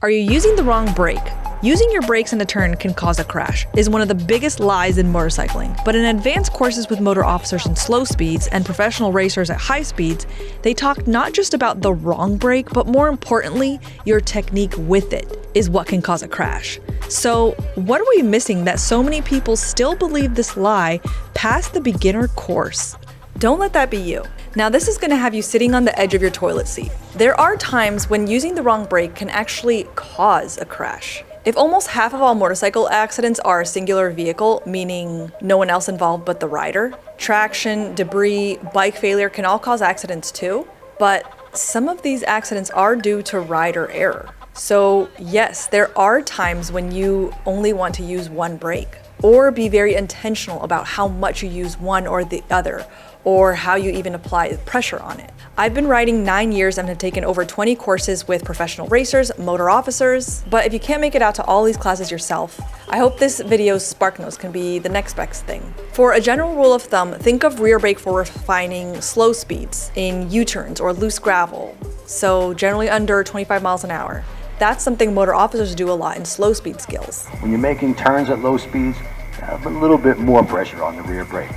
Are you using the wrong brake? Using your brakes in a turn can cause a crash is one of the biggest lies in motorcycling. But in advanced courses with motor officers in slow speeds and professional racers at high speeds, they talk not just about the wrong brake, but more importantly, your technique with it is what can cause a crash. So what are we missing that so many people still believe this lie past the beginner course? Don't let that be you. Now this is going to have you sitting on the edge of your toilet seat. There are times when using the wrong brake can actually cause a crash. If almost half of all motorcycle accidents are a singular vehicle, meaning no one else involved but the rider, traction, debris, bike failure can all cause accidents too, but some of these accidents are due to rider error. So yes, there are times when you only want to use one brake, or be very intentional about how much you use one or the other, or how you even apply pressure on it. I've been riding 9 years and have taken over 20 courses with professional racers, motor officers, but if you can't make it out to all these classes yourself, I hope this video's spark notes can be the next best thing. For a general rule of thumb, think of rear brake for refining slow speeds in U-turns or loose gravel, so generally under 25 miles an hour. That's something motor officers do a lot in slow speed skills. When you're making turns at low speeds, have a little bit more pressure on the rear brake.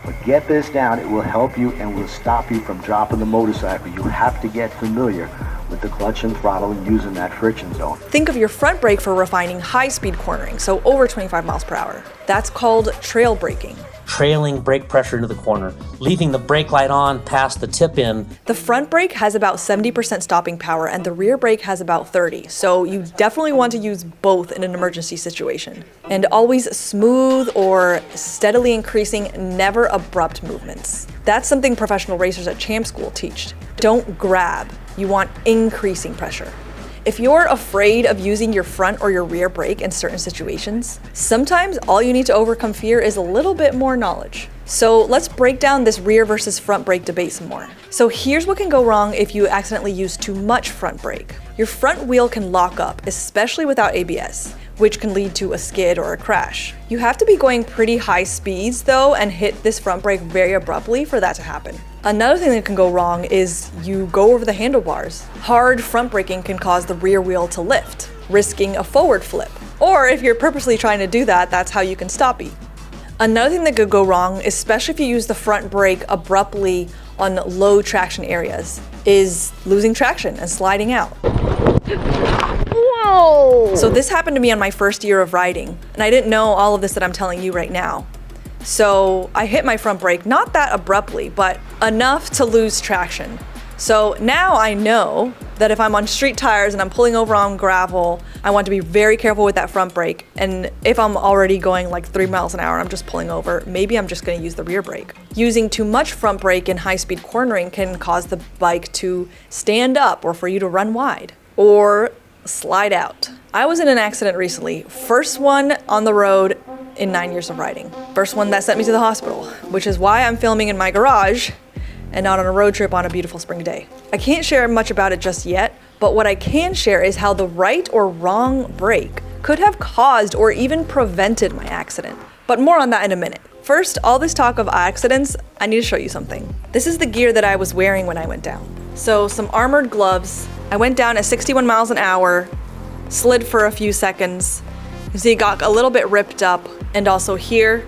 But get this down, it will help you and will stop you from dropping the motorcycle. You have to get familiar with the clutch and throttle and using that friction zone. Think of your front brake for refining high-speed cornering, so over 25 miles per hour. That's called trail braking. Trailing brake pressure into the corner, leaving the brake light on past the tip in. The front brake has about 70% stopping power and the rear brake has about 30, so you definitely want to use both in an emergency situation. And always smooth or steadily increasing, never abrupt movements. That's something professional racers at Champ School teach. Don't grab, you want increasing pressure. If you're afraid of using your front or your rear brake in certain situations, sometimes all you need to overcome fear is a little bit more knowledge. So let's break down this rear versus front brake debate some more. So here's what can go wrong if you accidentally use too much front brake. Your front wheel can lock up, especially without ABS, which can lead to a skid or a crash. You have to be going pretty high speeds though and hit this front brake very abruptly for that to happen. Another thing that can go wrong is you go over the handlebars. Hard front braking can cause the rear wheel to lift, risking a forward flip. Or if you're purposely trying to do that, that's how you can stop it. Another thing that could go wrong, especially if you use the front brake abruptly on low traction areas, is losing traction and sliding out. Whoa! So this happened to me on my first year of riding, and I didn't know all of this that I'm telling you right now. So I hit my front brake, not that abruptly, but enough to lose traction. So now I know that if I'm on street tires and I'm pulling over on gravel, I want to be very careful with that front brake. And if I'm already going like 3 miles an hour and I'm just pulling over, maybe I'm just going to use the rear brake. Using too much front brake in high-speed cornering can cause the bike to stand up or for you to run wide or slide out. I was in an accident recently, first one on the road in 9 years of riding. First one that sent me to the hospital, which is why I'm filming in my garage and not on a road trip on a beautiful spring day. I can't share much about it just yet, but what I can share is how the right or wrong brake could have caused or even prevented my accident. But more on that in a minute. First, all this talk of accidents, I need to show you something. This is the gear that I was wearing when I went down. So some armored gloves. I went down at 61 miles an hour, slid for a few seconds. You see it got a little bit ripped up, and also here.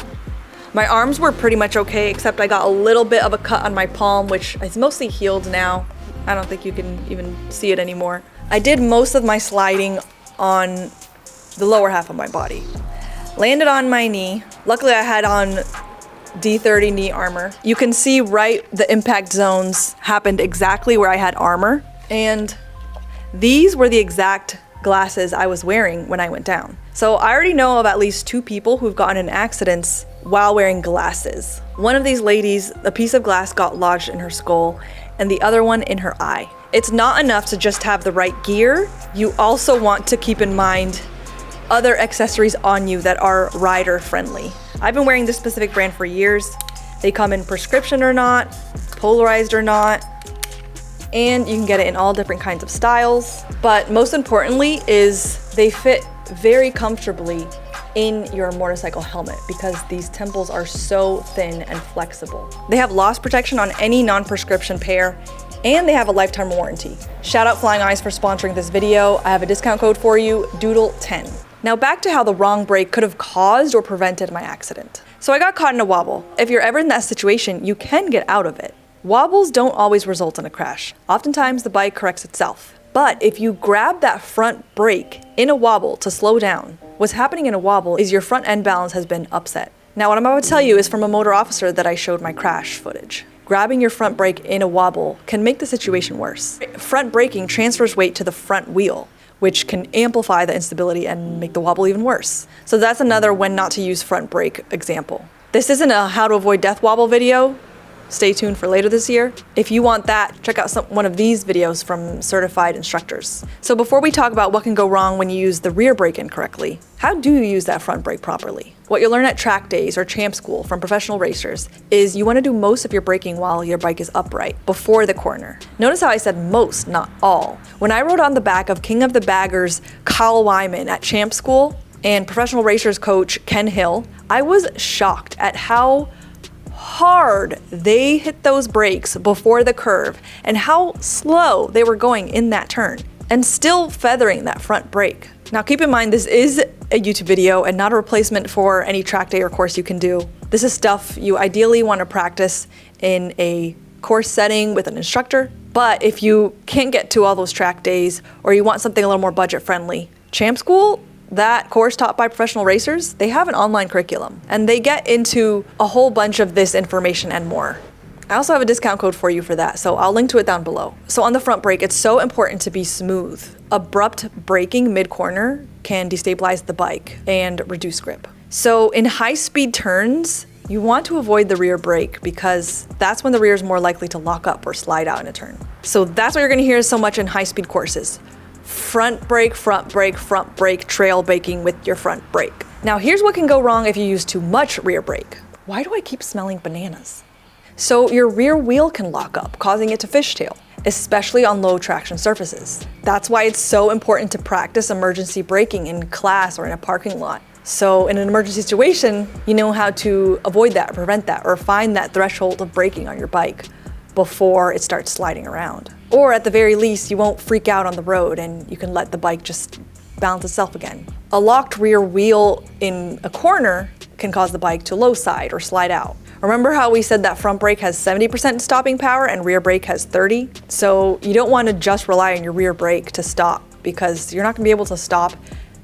My arms were pretty much okay, except I got a little bit of a cut on my palm, which is mostly healed now. I don't think you can even see it anymore. I did most of my sliding on the lower half of my body. Landed on my knee. Luckily I had on D30 knee armor. You can see the impact zones happened exactly where I had armor. And these were the exact glasses I was wearing when I went down. So I already know of at least 2 people who've gotten in accidents while wearing glasses. One of these ladies, a piece of glass got lodged in her skull and the other one in her eye. It's not enough to just have the right gear. You also want to keep in mind other accessories on you that are rider friendly. I've been wearing this specific brand for years. They come in prescription or not, polarized or not, and you can get it in all different kinds of styles. But most importantly is they fit very comfortably in your motorcycle helmet because these temples are so thin and flexible. They have loss protection on any non-prescription pair And they have a lifetime warranty. Shout out Flying Eyes for sponsoring this video. I have a discount code for you, Doodle10. Now back to how the wrong brake could have caused or prevented my accident. So I got caught in a wobble. If you're ever in that situation, you can get out of it. Wobbles don't always result in a crash. Oftentimes the bike corrects itself. But if you grab that front brake in a wobble to slow down, what's happening in a wobble is your front end balance has been upset. Now what I'm about to tell you is from a motor officer that I showed my crash footage. Grabbing your front brake in a wobble can make the situation worse. Front braking transfers weight to the front wheel, which can amplify the instability and make the wobble even worse. So that's another when not to use front brake example. This isn't a how to avoid death wobble video. Stay tuned for later this year. If you want that, check out one of these videos from certified instructors. So before we talk about what can go wrong when you use the rear brake incorrectly, how do you use that front brake properly? What you'll learn at track days or champ school from professional racers is you want to do most of your braking while your bike is upright, before the corner. Notice how I said most, not all. When I rode on the back of King of the Baggers Kyle Wyman at champ school and professional racers coach Ken Hill, I was shocked at how hard they hit those brakes before the curve and how slow they were going in that turn and still feathering that front brake. Now keep in mind this is a YouTube video and not a replacement for any track day or course you can do. This is stuff you ideally want to practice in a course setting with an instructor, but if you can't get to all those track days or you want something a little more budget friendly, Champ School, that course taught by professional racers, they have an online curriculum and they get into a whole bunch of this information and more. I also have a discount code for you for that, so I'll link to it down below. So on the front brake, it's so important to be smooth. Abrupt braking mid-corner can destabilize the bike and reduce grip. So in high-speed turns, you want to avoid the rear brake because that's when the rear is more likely to lock up or slide out in a turn. So that's what you're gonna hear so much in high-speed courses. Front brake, trail braking with your front brake. Now here's what can go wrong if you use too much rear brake. Why do I keep smelling bananas? So your rear wheel can lock up, causing it to fishtail, especially on low traction surfaces. That's why it's so important to practice emergency braking in class or in a parking lot. So in an emergency situation, you know how to avoid that, prevent that, or find that threshold of braking on your bike before it starts sliding around. Or at the very least, you won't freak out on the road and you can let the bike just balance itself again. A locked rear wheel in a corner can cause the bike to low side or slide out. Remember how we said that front brake has 70% stopping power and rear brake has 30? So you don't want to just rely on your rear brake to stop because you're not going to be able to stop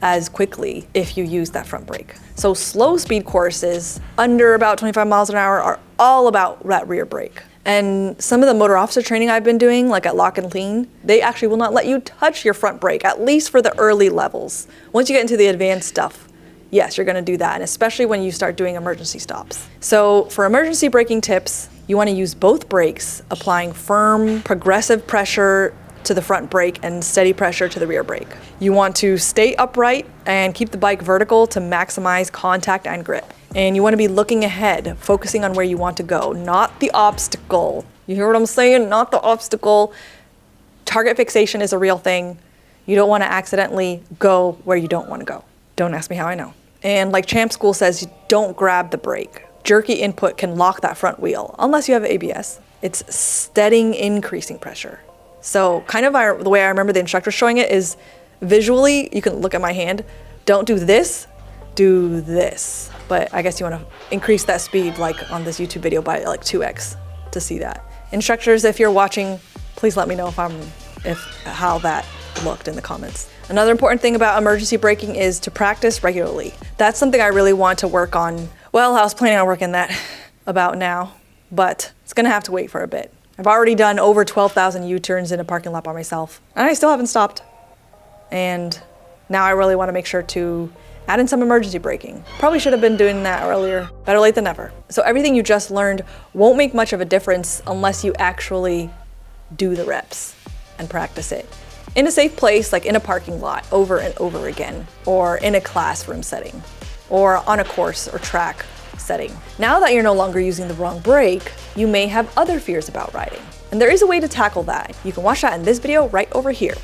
as quickly if you use that front brake. So slow speed courses under about 25 miles an hour are all about that rear brake. And some of the motor officer training I've been doing, like at Lock and Clean, they actually will not let you touch your front brake, at least for the early levels. Once you get into the advanced stuff, yes, you're gonna do that, and especially when you start doing emergency stops. So for emergency braking tips, you wanna use both brakes, applying firm, progressive pressure to the front brake and steady pressure to the rear brake. You want to stay upright and keep the bike vertical to maximize contact and grip. And you want to be looking ahead, focusing on where you want to go, not the obstacle. You hear what I'm saying? Not the obstacle. Target fixation is a real thing. You don't want to accidentally go where you don't want to go. Don't ask me how I know. And like Champ School says, don't grab the brake. Jerky input can lock that front wheel, unless you have ABS. It's steadying increasing pressure. So kind of the way I remember the instructor showing it is visually, you can look at my hand, don't do this, do this. But I guess you want to increase that speed like on this YouTube video by like 2x to see that. Instructors, if you're watching, please let me know how that looked in the comments. Another important thing about emergency braking is to practice regularly. That's something I really want to work on. Well, I was planning on working that about now, but it's gonna have to wait for a bit. I've already done over 12,000 U-turns in a parking lot by myself, and I still haven't stopped. And now I really want to make sure to add in some emergency braking. Probably should have been doing that earlier. Better late than never. So everything you just learned won't make much of a difference unless you actually do the reps and practice it in a safe place, like in a parking lot over and over again, or in a classroom setting, or on a course or track setting. Now that you're no longer using the wrong brake, you may have other fears about riding. And there is a way to tackle that. You can watch that in this video right over here.